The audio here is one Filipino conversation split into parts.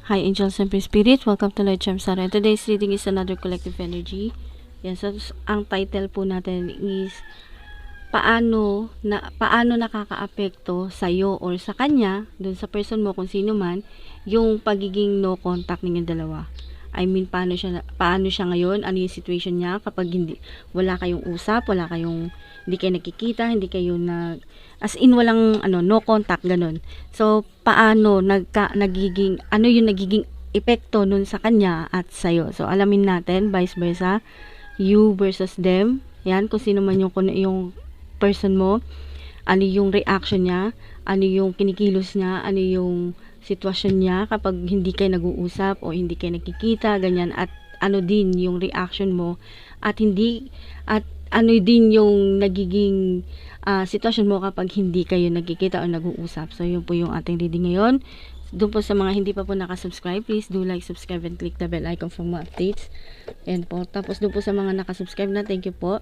Hi angels and free spirits, welcome to Light Charm Sara. Today's reading is another collective energy. Yan, so ang title po natin is paano nakakaapekto sa iyo or sa kanya, dun sa person mo kung sino man, yung pagiging no contact ninyong dalawa. I mean, paano siya ngayon, ano yung situation niya kapag wala kayong usap, hindi kayo nakikita, hindi kayo as in walang no contact, ganun. So, paano ano yung nagiging epekto nun sa kanya at sa'yo. So, alamin natin, vice versa, you versus them. Yan, kung sino man yung person mo, ano yung reaction niya, ano yung kinikilos niya, ano yung sitwasyon niya kapag hindi kayo nag-uusap o hindi kayo nakikita, ganyan, at ano din yung reaction mo at ano din yung nagiging sitwasyon mo kapag hindi kayo nagkikita o nag-uusap. So yun po yung ating reading ngayon. Doon po sa mga hindi pa po nakasubscribe, please do like, subscribe, and click the bell icon for more updates. And po, tapos doon po sa mga nakasubscribe na, thank you po.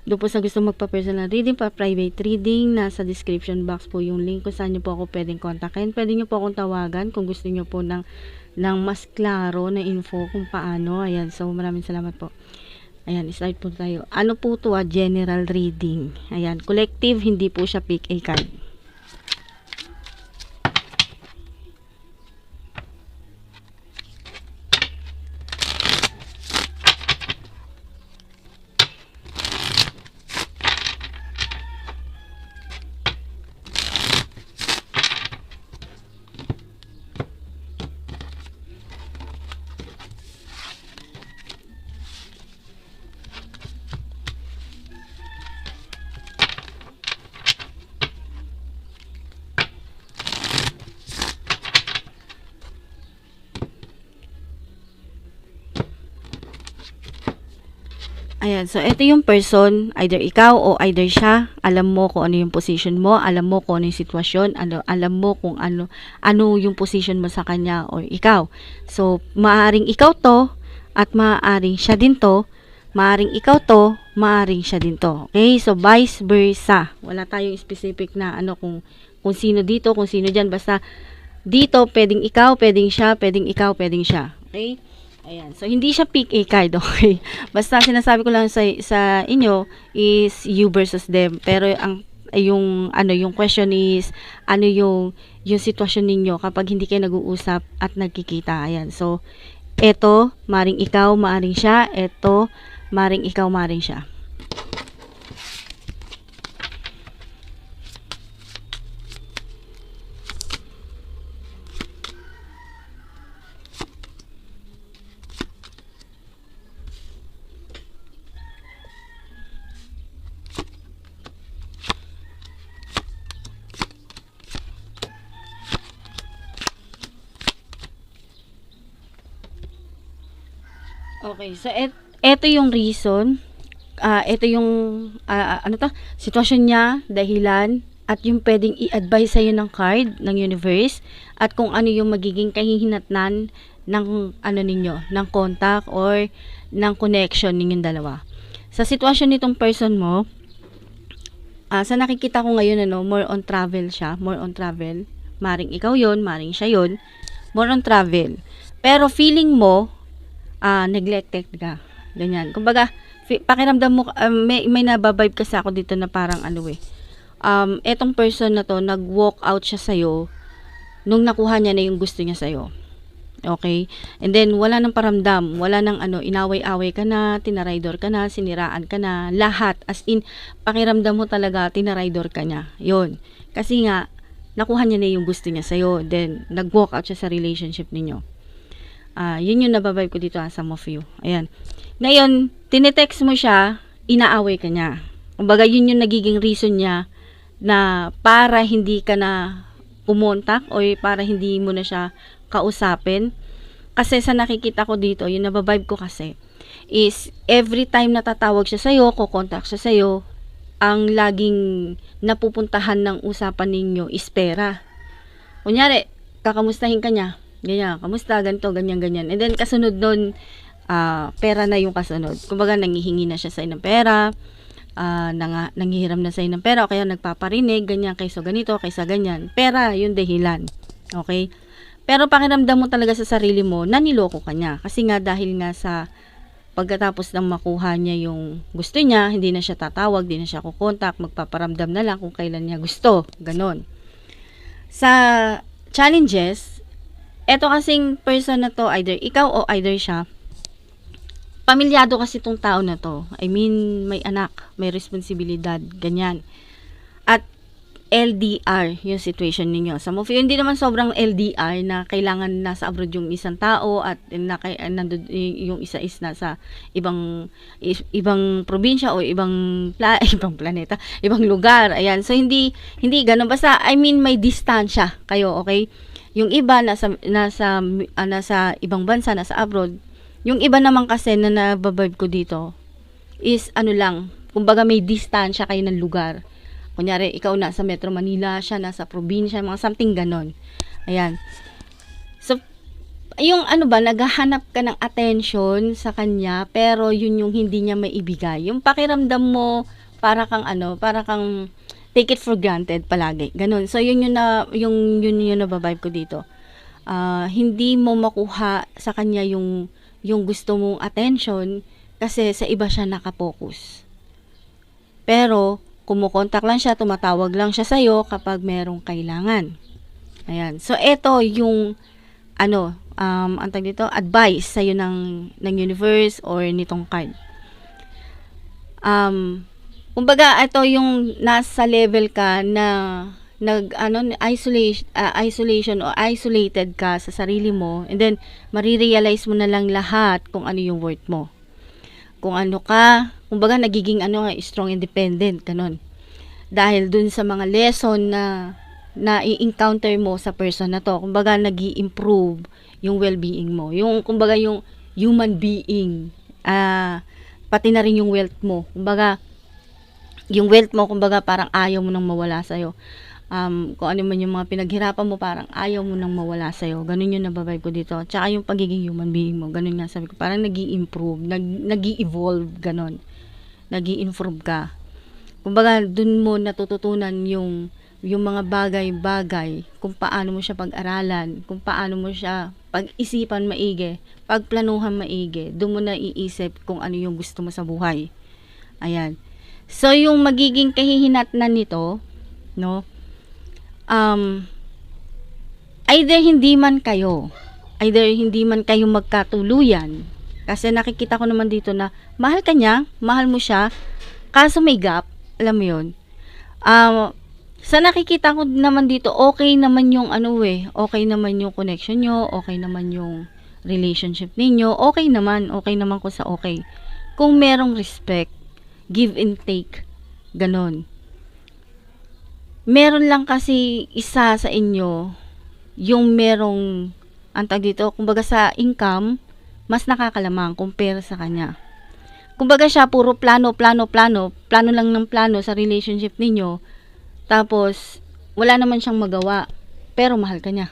Doon po sa gusto magpa-personal reading, pa-private reading, nasa description box po yung link kung saan nyo po ako pwedeng kontakin. Pwede nyo po akong tawagan kung gusto nyo po ng mas klaro na info kung paano. Ayan, so maraming salamat po. Ayan, start po tayo. Ano po to? General reading. Ayan, collective, hindi po siya pick a card. Ayan, so ito yung person, either ikaw o either siya, alam mo kung ano yung position mo, alam mo kung ano yung sitwasyon, alam mo kung ano yung position mo sa kanya or ikaw. So, maaring ikaw to, at maaring siya din to, maaring ikaw to, maaring siya din to. Okay? So, vice versa. Wala tayong specific na kung sino dito, kung sino dyan. Basta, dito, pwedeng ikaw, pwedeng siya, pwedeng ikaw, pwedeng siya. Okay? Ayan. So, hindi siya pick a card, okay? Basta, sinasabi ko lang sa inyo is you versus them. Pero, yung question is, ano yung sitwasyon ninyo kapag hindi kayo nag-uusap at nagkikita. Ayan. So, eto, maring ikaw, maring siya. Eto, maring ikaw, maring siya. Okay, so eto yung reason, ito yung sitwasyon niya, dahilan, at yung pwedeng i-advise sa'yo ng card ng universe, at kung ano yung magiging kahihinatnan ng ninyo, ng contact or ng connection ninyong dalawa. Sa sitwasyon nitong person mo, sa nakikita ko ngayon, more on travel siya, more on travel. Maring ikaw yon, maring siya yon, more on travel. Pero feeling mo, neglected ka. Ganyan. Kumbaga, pakiramdam mo, may nababibe kasi ako dito na parang etong person na to, nag-walk out siya sa'yo nung nakuha niya na yung gusto niya sa'yo. Okay? And then, wala nang paramdam. Wala nang inaway-away ka na, tinaraydor ka na, siniraan ka na, lahat. As in, pakiramdam mo talaga, tinaraydor ka niya. Yun. Kasi nga, nakuha niya na yung gusto niya sa'yo. Then, nag-walk out siya sa relationship ninyo. Yun yung nababibe ko dito, some of you. Ayan. Ngayon, tinetext mo siya, inaaway ka niya. Kumbaga, yun yung nagiging reason niya na para hindi ka na umontak o para hindi mo na siya kausapin. Kasi sa nakikita ko dito, yung nababibe ko kasi, is every time natatawag siya sa'yo, kukontak siya sa'yo, ang laging napupuntahan ng usapan ninyo is pera. Kunyari, kakamustahin ka niya, ganyan, kamusta, ganito, ganyan, ganyan. And then, kasunod nun, pera na yung kasunod. Kumbaga, nangihingi na siya sa'yo ng pera, nanghihiram na sa'yo ng pera, o kaya nagpaparinig, ganyan, kaysa ganito, kaysa ganyan. Pera, yung dahilan. Okay? Pero pakiramdam mo talaga sa sarili mo na niloko ka niya. Kasi nga dahil nga sa pagkatapos ng makuha niya yung gusto niya, hindi na siya tatawag, hindi na siya kukontak, magpaparamdam na lang kung kailan niya gusto. Ganon. Sa challenges, eto kasing person na to, either ikaw o either siya, pamilyado kasi tong tao na to. I mean, may anak, may responsibilidad, ganyan. At LDR yung situation ninyo. Some of you, hindi naman sobrang LDR na kailangan nasa abroad yung isang tao at nandun, yung isa is nasa ibang probinsya o ibang planeta, ibang lugar. Ayan. So, hindi ganun. Basta, I mean, may distansya kayo, okay? Yung iba nasa ibang bansa, nasa abroad. Yung iba naman kasi na nababibe ko dito is ano lang, kumbaga may distansya kayo ng lugar. Kunyari, ikaw nasa Metro Manila, siya nasa probinsya, mga something ganon. Ayan. So, yung ano ba, naghahanap ka ng attention sa kanya, pero yun yung hindi niya maibigay. Yung pakiramdam mo, para kang take it for granted palagi. Ganon. So, yun yung nababibe ko dito. Hindi mo makuha sa kanya yung gusto mong attention kasi sa iba siya nakapokus. Pero, kumukontak lang siya, tumatawag lang siya sa'yo kapag merong kailangan. Ayan. So, ito yung, antag dito, advice sa'yo ng universe or nitong card. Kumbaga, ito yung nasa level ka na isolation o isolated ka sa sarili mo, and then, marirealize mo na lang lahat kung ano yung worth mo. Kung ano ka, kumbaga nagiging strong independent, ganun. Dahil dun sa mga lesson na i-encounter mo sa person na to, kumbaga nag-i-improve yung well-being mo. Yung, kumbaga yung human being, pati na rin yung wealth mo. Kumbaga, yung wealth mo, kumbaga parang ayaw mo nang mawala sa'yo. Kung ano man yung mga pinaghirapan mo, parang ayaw mo nang mawala sa'yo. Ganun yung nababibe ko dito. Tsaka yung pagiging human being mo, ganun nga sabi ko, parang nag-i-improve, nag-i-evolve, ganun. Nag-i-improve ka. Kumbaga, dun mo natututunan yung mga bagay-bagay, kung paano mo siya pag-aralan, kung paano mo siya pag-isipan maigi, pagplanuhan maigi, dun mo na iisip kung ano yung gusto mo sa buhay. Ayan. So, yung magiging kahihinatnan nito, no, either hindi man kayo magkatuluyan, kasi nakikita ko naman dito na mahal ka niya, mahal mo siya, kaso may gap, alam mo yun. Sa nakikita ko naman dito, okay naman yung okay naman yung connection nyo, okay naman yung relationship ninyo, okay naman ko sa okay. Kung merong respect, give and take, ganon. Meron lang kasi isa sa inyo yung merong antag dito, kumbaga sa income, mas nakakalamang compare sa kanya. Kumbaga siya puro plano lang ng plano sa relationship ninyo, tapos wala naman siyang magawa, pero mahal ka niya.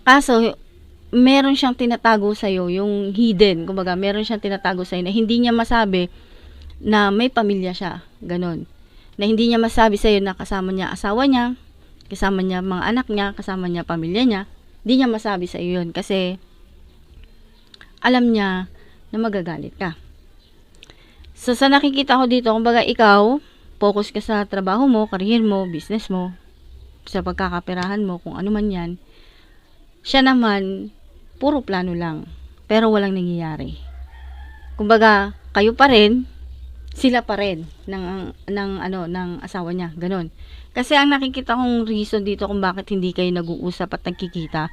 Kaso meron siyang tinatago sa'yo, yung hidden, kumbaga meron siyang tinatago sa'yo na hindi niya masabi na may pamilya siya, ganon. Na hindi niya masabi sa'yo na kasama niya asawa niya, kasama niya mga anak niya, kasama niya pamilya niya. Hindi niya masabi sa'yo yun kasi alam niya na magagalit ka. So, sa nakikita ko dito, kumbaga ikaw, focus ka sa trabaho mo, career mo, business mo, sa pagkakaperahan mo, kung ano man yan. Siya naman, puro plano lang, pero walang nangyayari. Kumbaga, kayo pa rin, sila pa rin ng asawa niya, ganun. Kasi ang nakikita kong reason dito kung bakit hindi kayo nag-uusap at nagkikita,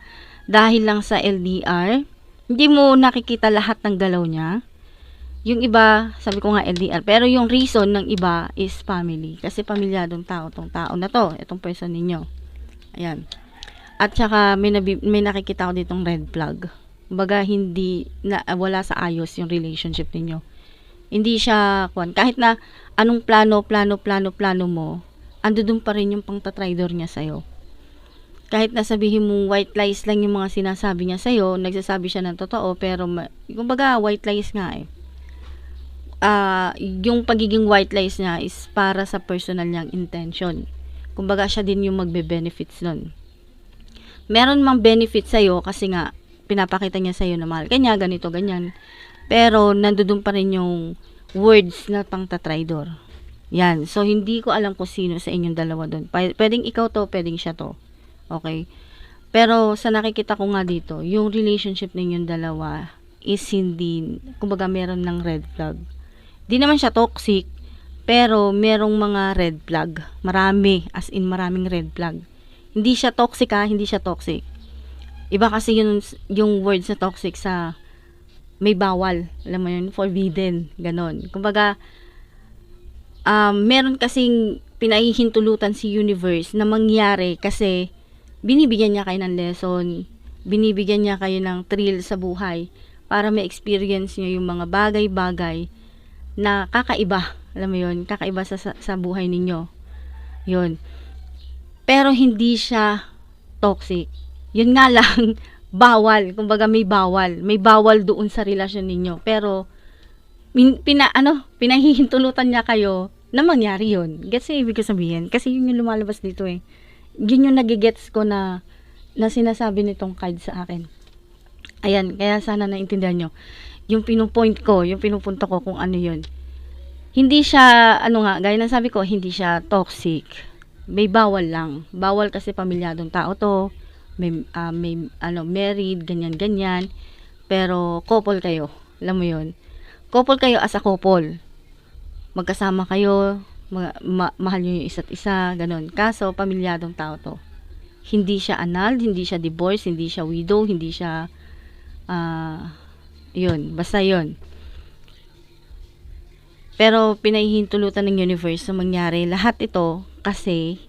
dahil lang sa LDR, hindi mo nakikita lahat ng galaw niya. Yung iba, sabi ko nga LDR, pero yung reason ng iba is family. Kasi pamilyadong tao, tong tao na to, itong person ninyo. Ayan. At saka may nakikita ko ditong red flag. Kumbaga wala sa ayos yung relationship ninyo. Hindi siya, kahit na anong plano mo, ando dun pa rin yung pangtatridor niya sa'yo. Kahit na sabihin mong white lies lang yung mga sinasabi niya sa'yo, nagsasabi siya ng totoo, pero kumbaga white lies nga eh. Yung pagiging white lies niya is para sa personal niyang intention. Kumbaga siya din yung magbe-benefits nun. meron mang benefit sa'yo kasi nga, pinapakita niya sa'yo na mahal ka niya, ganito, ganyan. Pero, nandoon pa rin yung words na pang-tatraidor. Yan. So, hindi ko alam kung sino sa inyong dalawa doon. Pwedeng ikaw to, pwedeng siya to. Okay? Pero, sa nakikita ko nga dito, yung relationship ninyong dalawa is hindi, kumbaga meron ng red flag. Di naman siya toxic, pero merong mga red flag. Marami, as in maraming red flag. Hindi siya toxic hindi siya toxic. Iba kasi yung words na toxic sa may bawal. Alam mo yun, forbidden. Ganon. Kumbaga, meron kasing pinahihintulutan si universe na mangyari kasi binibigyan niya kayo ng lesson, binibigyan niya kayo ng thrill sa buhay para ma-experience niyo yung mga bagay-bagay na kakaiba. Alam mo yun, kakaiba sa buhay ninyo. Yun. Pero hindi siya toxic. Yun nga lang, bawal. Kumbaga may bawal. May bawal doon sa relasyon ninyo. Pero, pinahihintulutan niya kayo na mangyari yun. Gets yung ibig ko sabihin? Kasi yun yung lumalabas dito eh. Yun yung nagigets ko na sinasabi nitong card sa akin. Ayan, kaya sana naintindihan nyo. Yung pinupunta ko kung ano yun. Hindi siya, gaya ng sabi ko, hindi siya toxic. May bawal lang. Bawal kasi pamilyadong tao to. May married, ganyan-ganyan. Pero, couple kayo. Alam mo yun. Couple kayo as a couple. Magkasama kayo, mahal nyo yung isa't isa, ganun. Kaso, pamilyadong tao to. Hindi siya annulled, hindi siya divorced, hindi siya widow, hindi siya, yun, basta yun. Pero, pinahihintulutan ng universe na mangyari lahat ito kasi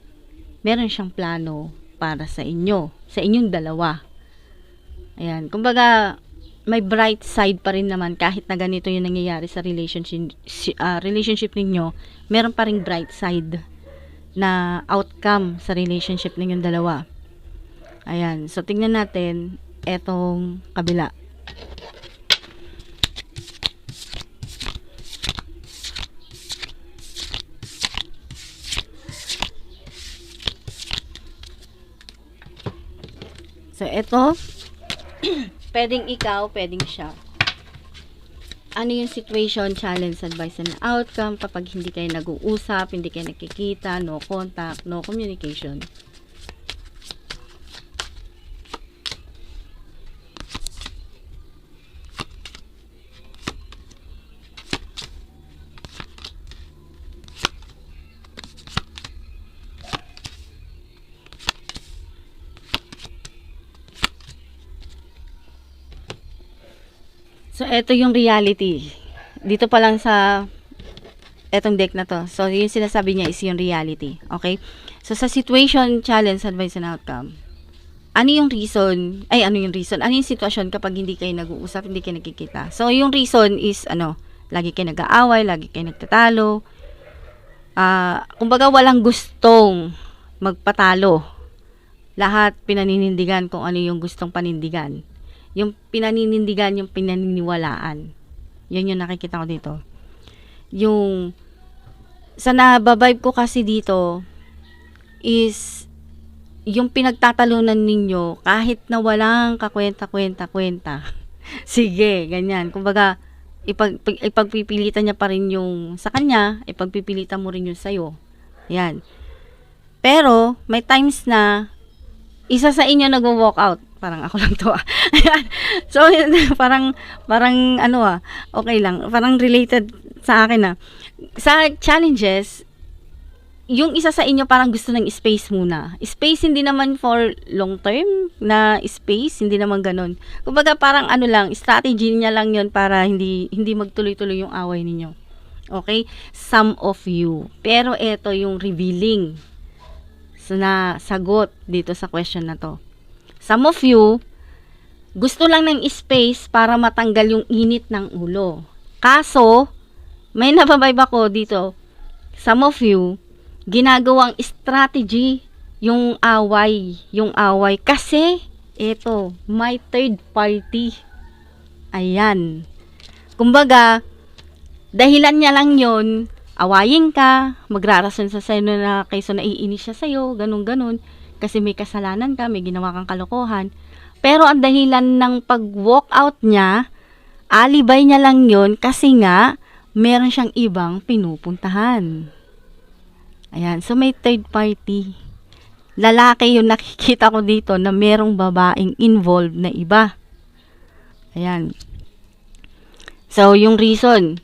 meron siyang plano para sa inyo, sa inyong dalawa. Ayan, kumbaga, may bright side pa rin naman kahit na ganito yung nangyayari sa relationship ninyo, meron pa ring bright side na outcome sa relationship ninyong dalawa. Ayan, so tingnan natin etong kabila. So, eto, pwedeng ikaw, pwedeng siya. Ano yung situation, challenge, advice, and outcome kapag hindi kayo nag-uusap, hindi kayo nakikita, no contact, no communication. So, eto yung reality. Dito pa lang sa etong deck na to. So, yung sinasabi niya is yung reality. Okay? So, sa situation, challenge, advice, and outcome. Ano yung reason? Ano yung sitwasyon kapag hindi kayo nag-uusap, hindi kayo nakikita? So, yung reason is, lagi kayo nag-aaway, lagi kayo nagtatalo. Kumbaga, walang gustong magpatalo. Lahat pinaninindigan kung ano yung gustong panindigan. Yung pinaninindigan, yung pinaniniwalaan. Yun yung nakikita ko dito. Yung sa nababibe ko kasi dito is yung pinagtatalunan ninyo kahit na walang kakwenta-kwenta-kwenta. Sige, ganyan. Kumbaga, ipagpipilitan niya pa rin yung sa kanya, ipagpipilitan mo rin yung sa'yo. Yan. Pero, may times na isa sa inyo nag-walk out. Parang ako lang to So, parang okay lang. Parang related sa akin Sa challenges, yung isa sa inyo parang gusto ng space muna. Space hindi naman for long term na space, hindi naman ganun. Kumbaga parang strategy niya lang yon para hindi magtuloy-tuloy yung away ninyo. Okay? Some of you. Pero eto yung revealing na sagot dito sa question na to. Some of you, gusto lang ng space para matanggal yung init ng ulo. Kaso, may nababibe ako dito. Some of you, ginagawang strategy yung away. Kasi, eto, may third party. Ayan. Kumbaga, dahilan niya lang yon, awayin ka, magrarason sa sa'yo na kaysa naiinis siya sa'yo, ganun-ganun. kasi may kasalanan ka, may ginawa kang kalokohan. Pero ang dahilan ng pag-walk out niya, alibay niya lang yun kasi nga, meron siyang ibang pinupuntahan. Ayan, so may third party. Lalaki yung nakikita ko dito na merong babaeng involved na iba. Ayan. So, yung reason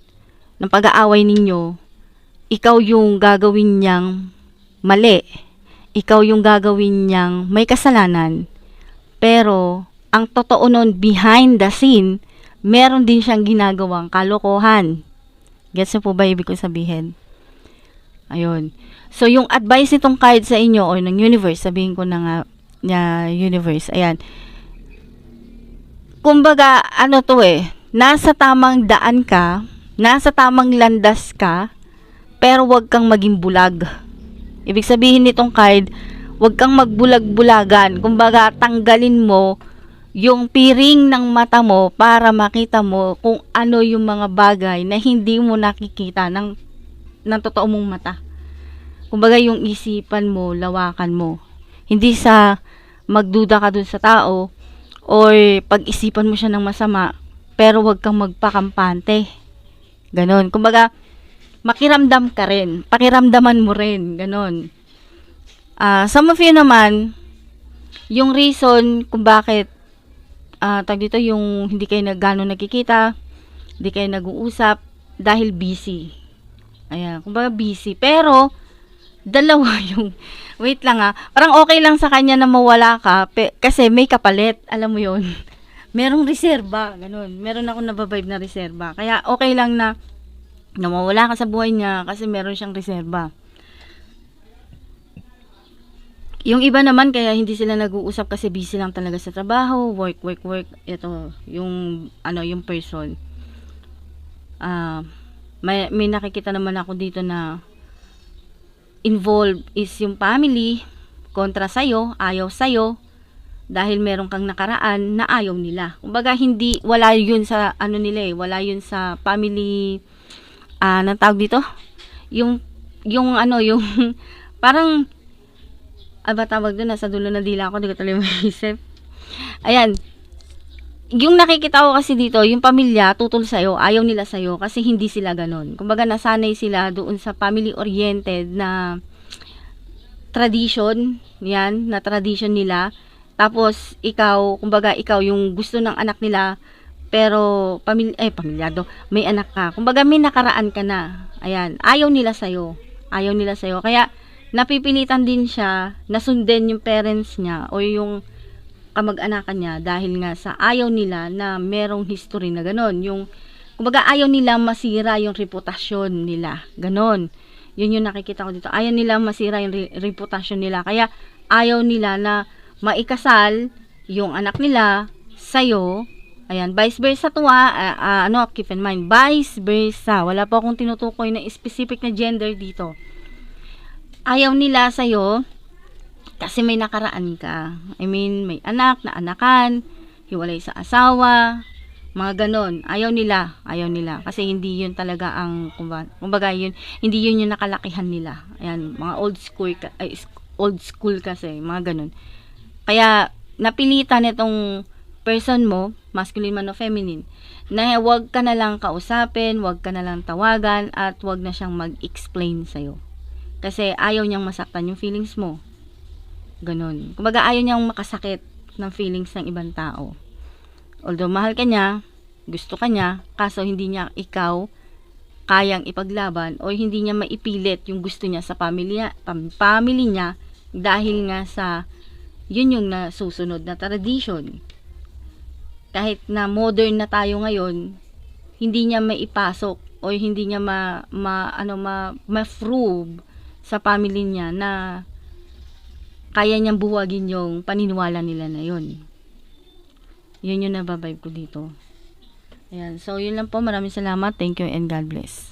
ng pag-aaway ninyo, ikaw yung gagawin niyang mali. Ikaw yung gagawin niyang may kasalanan. Pero, ang totoo nun, behind the scene, meron din siyang ginagawang kalokohan. Gets mo po ba ibig ko sabihin? Ayun. So, yung advice nitong card sa inyo or ng universe, sabihin ko na nga, universe, ayan. Kumbaga, ano to nasa tamang daan ka, nasa tamang landas ka, pero wag kang maging bulag. Ibig sabihin nitong card, wag kang magbulag-bulagan. Kumbaga, tanggalin mo yung piring ng mata mo para makita mo kung ano yung mga bagay na hindi mo nakikita ng totoo mong mata. Kumbaga, yung isipan mo, lawakan mo. Hindi sa magduda ka dun sa tao or pag-isipan mo siya ng masama, pero wag kang magpakampante. Ganon. Kumbaga, makiramdam ka rin. Pakiramdaman mo rin. Ganon. Some of you naman, yung reason kung bakit tag dito yung hindi kayo gano'ng nagkikita, hindi kayo nag-uusap, dahil busy. Ayan. Kumbaga busy. Pero, dalawa yung, wait lang parang okay lang sa kanya na mawala ka, kasi may kapalit, alam mo yun. Merong reserba, ganun. Meron ako nababibe na reserba. Kaya okay lang na mawala ka sa buhay niya kasi meron siyang reserba. Yung iba naman, kaya hindi sila nag-uusap kasi busy lang talaga sa trabaho, work. Ito, yung person. May nakikita naman ako dito na involved is yung family kontra sa'yo, ayaw sa'yo, dahil meron kang nakaraan na ayaw nila. Kumbaga, wala yun sa wala yun sa family, anong tawag dito? Yung parang, tawag doon, nasa dulo na dila ako, di ko tuloy maisip. Ayan, yung nakikita ko kasi dito, yung pamilya, tutol sa'yo, ayaw nila sa'yo, kasi hindi sila ganon. Kumbaga, nasanay sila doon sa family-oriented na tradition, yan, na tradition nila. Tapos, kumbaga, ikaw yung gusto ng anak nila, pero, pamilyado, may anak ka. Kumbaga, may nakaraan ka na. Ayan, ayaw nila sa'yo. Kaya, napipilitan din siya na sundin yung parents niya o yung kamag-anakan niya dahil nga sa ayaw nila na merong history na ganon. Kumbaga, ayaw nila masira yung reputasyon nila. Ganon. Yun yung nakikita ko dito. Ayaw nila masira yung reputasyon nila. Kaya, ayaw nila na maikasal yung anak nila sa'yo. Ayan, vice versa to keep in mind, vice versa. Wala po akong tinutukoy na specific na gender dito. Ayaw nila sa'yo kasi may nakaraan ka. I mean, may anak, na anakan, hiwalay sa asawa, mga ganon. Ayaw nila. Kasi hindi yun talaga ang, kumbaga yun, hindi yun yung nakalakihan nila. Ayan, mga old school kasi, mga ganon. Kaya, napilitan itong person mo, masculine man o feminine, na wag ka na lang kausapin, wag ka na lang tawagan, at wag na siyang mag-explain sa'yo. Kasi ayaw niyang masaktan yung feelings mo. Ganon. Kumbaga, ayaw niyang makasakit ng feelings ng ibang tao. Although mahal ka niya, gusto ka niya, kaso hindi niya ikaw kayang ipaglaban o hindi niya maipilit yung gusto niya sa family niya dahil nga sa yun yung nasusunod na tradition. Kahit na modern na tayo ngayon, hindi niya maipasok o hindi niya ma-prove sa family niya na kaya niyang buwagin yung paniniwala nila na yun. Yun yung nababibe ko dito. Ayan. So, yun lang po. Maraming salamat. Thank you and God bless.